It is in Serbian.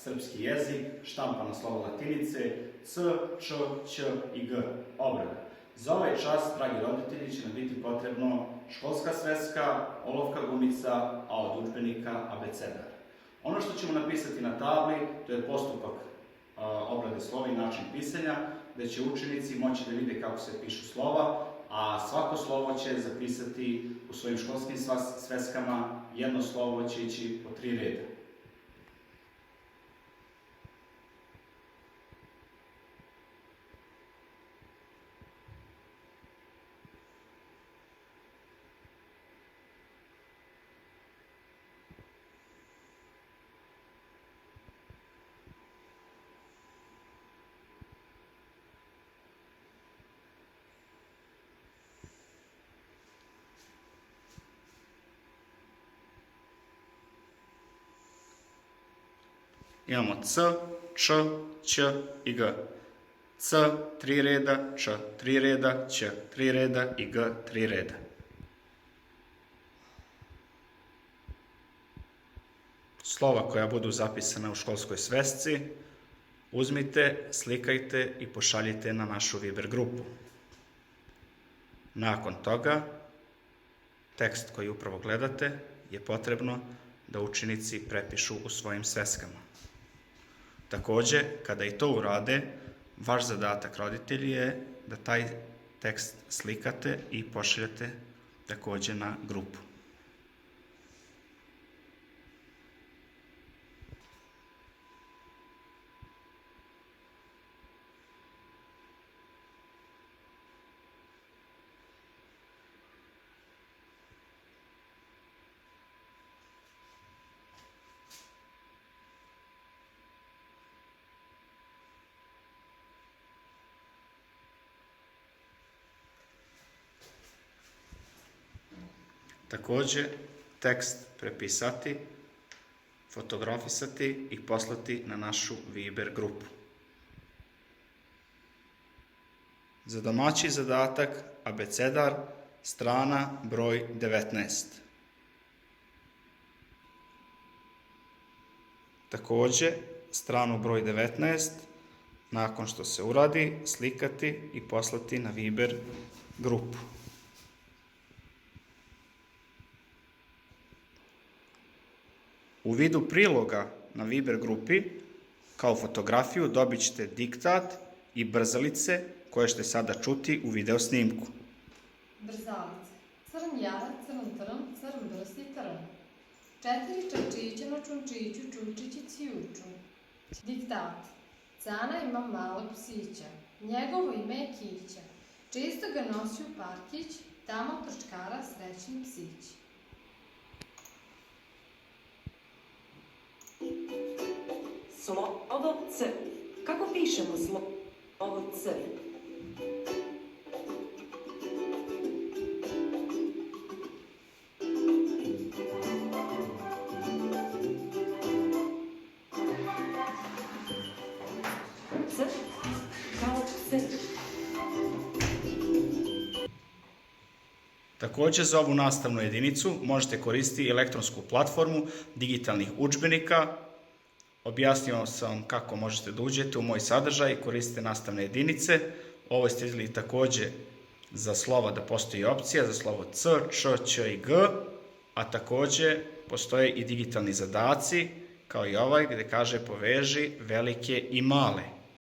srpski jezik, štampana slova latinice, C, Č, Ć i G, obrada. Za ovaj čas, dragi roditelji, će nam biti potrebno školska sveska, olovka gumica, a od udžbenika abecedar. Ono što ćemo napisati na tabli, to je postupak obrade slova i način pisanja, gde će učenici moći da vide kako se pišu slova, a svako slovo će zapisati u svojim školskim sveskama, jedno slovo će ići po 3 reda. Imamo C, Č, Ć i G. C 3 reda, Č 3 reda, Ć 3 reda i G 3 reda. Slova koja budu zapisana u školskoj svesci uzmite, slikajte i pošaljite na našu Viber grupu. Nakon toga, tekst koji upravo gledate je potrebno da učenici prepišu u svojim sveskama. Takođe, kada i to urade, vaš zadatak roditelji je da taj tekst slikate i pošaljete takođe na grupu. Takođe, tekst prepisati, fotografisati i poslati na našu Viber grupu. Za domaći zadatak abecedar, strana broj 19. Takođe, stranu broj 19, nakon što se uradi, slikati i poslati na Viber grupu. U vidu priloga na Viber grupi, kao fotografiju, dobit ćete diktat i brzalice koje ćete sada čuti u video snimku. Brzalice. Crn jarac, crn trn, crn brsti trn. 4 čačića na čunčiću, čučići cijuču. Diktat. Cana ima malog psića, njegovo ime je Kića. Često ga nosi u parkić, tamo trčkara srećni psić. Slovo C. Kako pišemo slovo C? C kao C. Takođe, za ovu nastavnu jedinicu možete koristiti elektronsku platformu digitalnih udžbenika. Objasnio sam vam kako možete da uđete u moj sadržaj i koristite nastavne jedinice. Ovo ste vidjeli takođe za slova da postoji opcija, za slovo C, Č, Ć i G, a takođe postoje i digitalni zadaci, kao i ovaj gde kaže poveži velike i male.